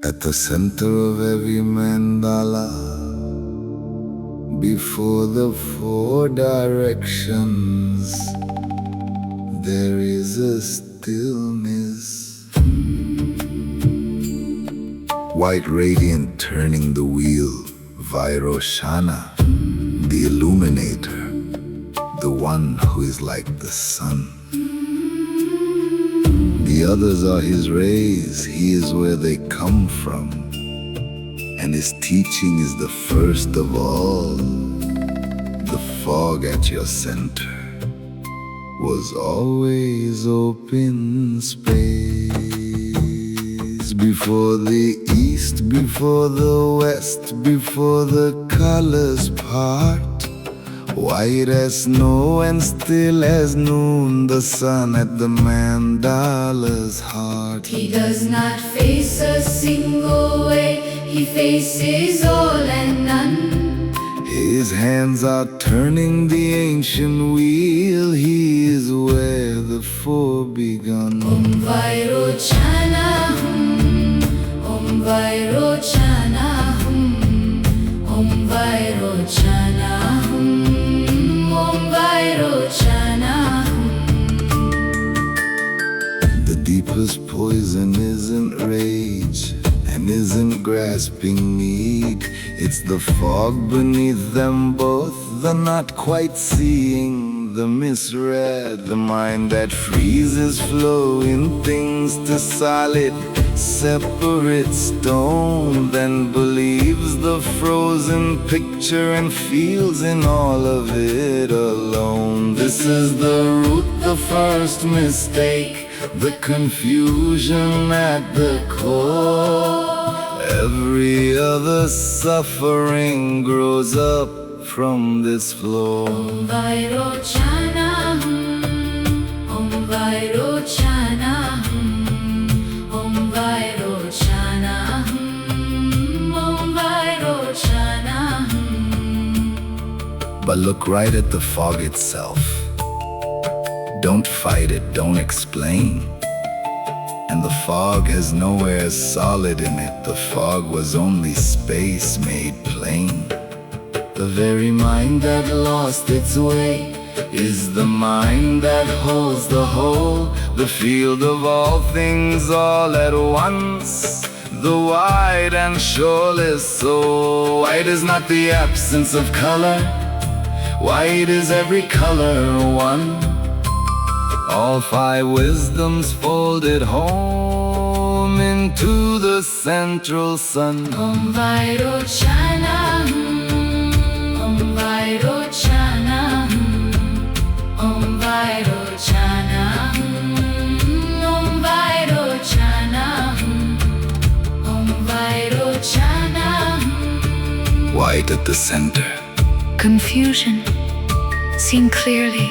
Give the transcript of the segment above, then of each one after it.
At the center of every mandala, before the four directions, there is a stillness. White radiant turning the wheel, Vairocana, the Illuminator, the one who is like the sun. The others are his rays, he is where they come from, and his teaching is the first of all. The fog at your center was always open space. Before the east, before the west, before the colors part, white as snow and still as noon, the sun at the mandala's heart. He does not face a single way, he faces all and none. His hands are turning the ancient wheel, he is where the four begun. Vairocana Hūṃ, Vairocana Hūṃ, Vairocana Hūṃ, Vairocana Hūṃ. The deepest poison isn't rage and isn't grasping need. It's the fog beneath them both, the not quite seeing, the misread, the mind that freezes flowing things to solid, separate stone, then believes the frozen picture and feels in all of it alone. This is the root, the first mistake, the confusion at the core. Every other suffering grows up from this floor. Vairocana Hūṃ, Vairocana Hūṃ, Vairocana Hūṃ, Vairocana Hūṃ. But look right at the fog itself. Don't fight it, don't explain. And the fog has nowhere solid in it. The fog was only space made plain. The very mind that lost its way is the mind that holds the whole, the field of all things all at once, the wide and shoreless soul. White is not the absence of color, white is every color one. All five wisdoms folded home into the central sun. Vairocana Hūṃ, Vairocana Hūṃ, Vairocana Hūṃ, Vairocana Hūṃ, Vairocana Hūṃ. White at the center. Confusion, seen clearly,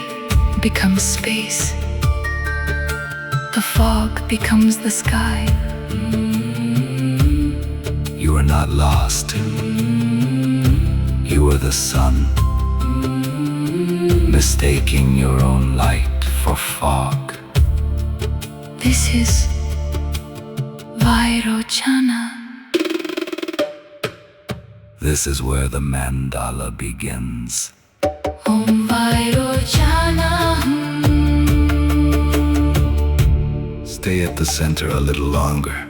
becomes space. The fog becomes the sky. You are not lost. You are the sun, mistaking your own light for fog. This is Vairocana. This is where the mandala begins. Vairocana Hūṃ. Stay at the center a little longer.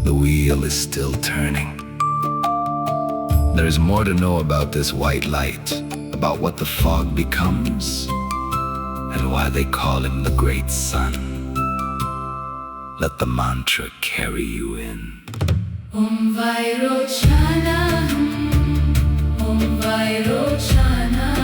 The wheel is still turning. There is more to know about this white light, about what the fog becomes, and why they call him the great sun. Let the mantra carry you in. Vairocana Hūṃ, Vairocana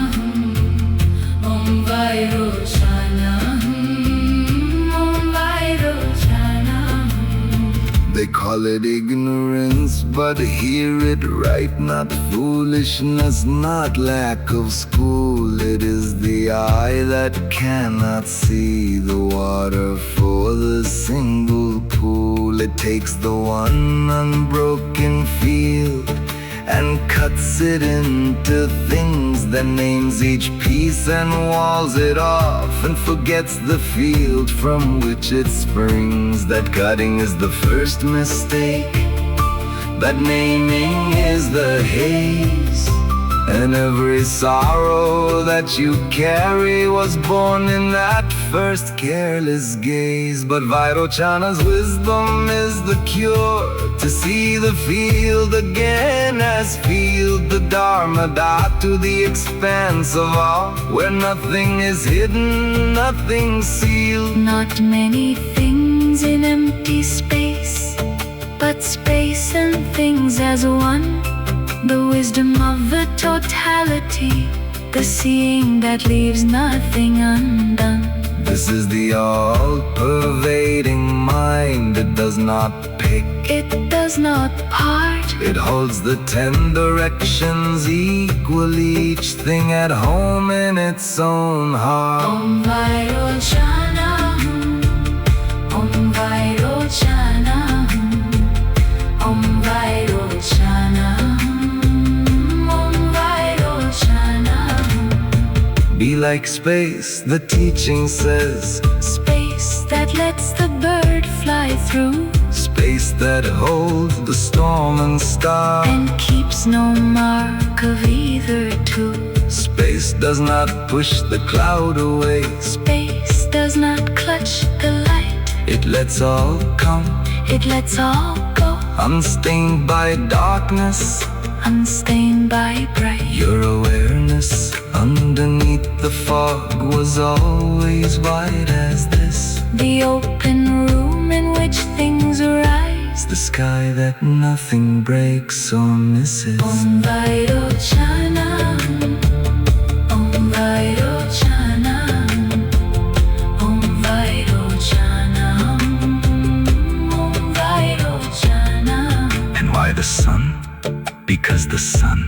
Hūṃ, Vairocana Hūṃ, Vairocana Hūṃ. They call it ignorance, but hear it right, not foolishness, not lack of school. It is the eye that cannot see the water for the single pool. It takes the one unbroken field and cuts it into things, then names each piece and walls it off, and forgets the field from which it springs. That cutting is the first mistake, that naming is the haze, and every sorrow that you carry was born in that first careless gaze. But Vairocana's wisdom is the cure, to see the field again as field, the Dharmadhātu, the expanse of all, where nothing is hidden, nothing sealed. Not many things in empty space, but space and things as one. The wisdom of the totality, the seeing that leaves nothing undone. This is the all-pervading mind. It does not pick, It does not part. it holds the 10 directions equally, each thing at home in its own heart. Om Vairocana Hūṃ, Om Vairocana Hūṃ, Om Vairocana Hūṃ, Om Vairocana Hūṃ. Be like space, the teaching says, Space that lets the bird fly through, space that holds the storm and star. and keeps no mark of either two. Space does not push the cloud away, Space does not clutch the light. it lets all come, It lets all go, unstained by darkness. unstained by bright. Your awareness underneath the fog was always wide as this, The open room in which things arise. the sky that nothing breaks or misses. Om Vairocana Hūṃ, Om Vairocana Hūṃ, Om Vairocana Hūṃ, Om Vairocana Hūṃ. And why the sun? Because the sun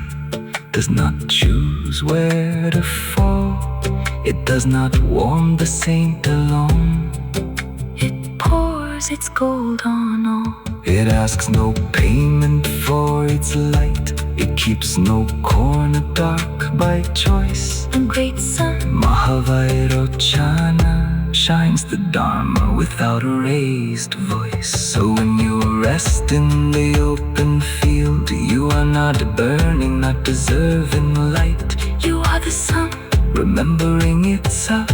does not choose where to fall. It does not warm the saint alone. It pours its gold on all. It asks no payment for its light. It keeps no corner dark by choice. A great sun, Mahāvairocana shines the Dharma without a raised voice. So when you rest in the open field, you are not burning, not deserving light. you are the sun Remembering itself,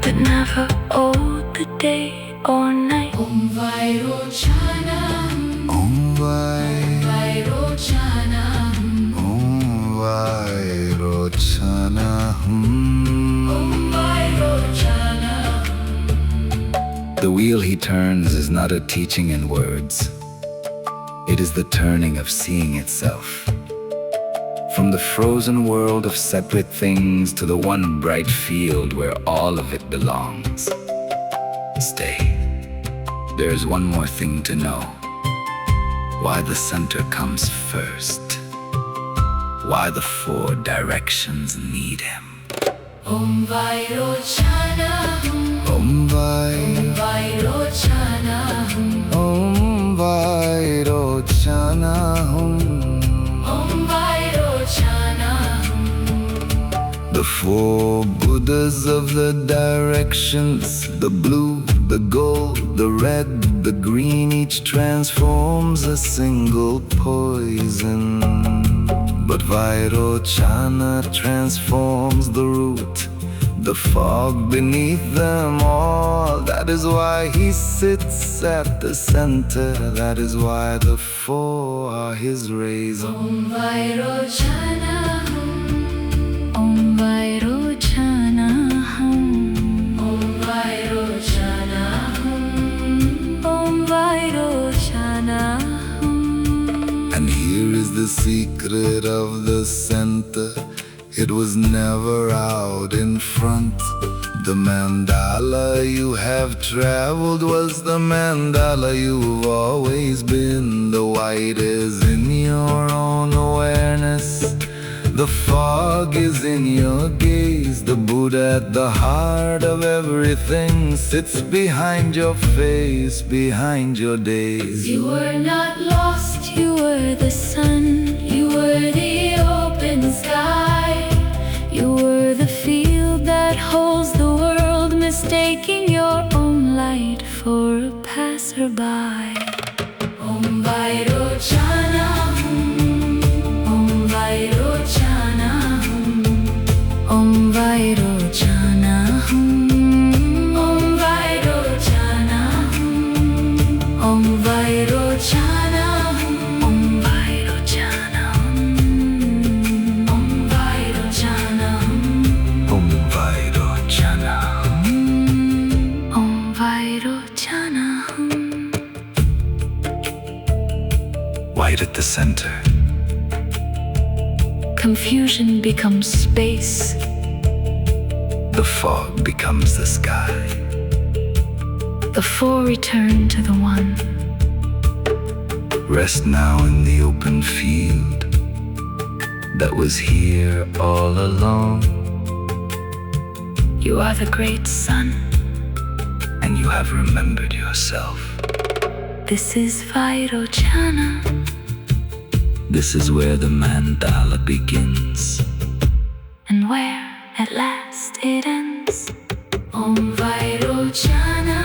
that never owed the day or night. Om Vairocana Hūṃ, Om Vairocana Hūṃ, Vairocana Om Vairocana. The wheel he turns is not a teaching in words. It is the turning of seeing itself. From the frozen world of separate things to the one bright field where all of it belongs. Stay. There's one more thing to know. Why the center comes first. Why the 4 directions need him. Om Vairocana Hūṃ, Om Vairocana Hūṃ, Om Vairocana Hūṃ. Om Vairocana Hūṃ. The 4 Buddhas of the directions, the blue, the gold, the red, the green, each transforms a single poison. But Vairocana transforms the root, the fog beneath them all. That is why he sits at the center. That is why the 4 are his rays. Om Vairocana Hūṃ, Om Vairocana Hūṃ, Om Vairocana Hūṃ, Om Vairocana Hūṃ. And here is the secret of the center. It was never out in front. The mandala you have traveled was the mandala you've always been. The white is in your own awareness. The fog is in your gaze. The Buddha at the heart of everything sits behind your face, behind your days. You were not lost, You were the sun, you were passerby. Om Vairocana Hūṃ. Om Vairocana Hūṃ. Om Vairocana Hūṃ. Om Vairocana Hūṃ. Om Vairocana Hūṃ. Om Vairocana Hūṃ. Om Vairocana Hūṃ. Om Vairocana Hūṃ. Om Vairocana Hūṃ. White at the center. Confusion becomes space. The fog becomes the sky. The four return to the one. Rest now in the open field that was here all along, You are the great sun. and you have remembered yourself. This is Vairocana. This is where the mandala begins. And where at last it ends. Om Vairocana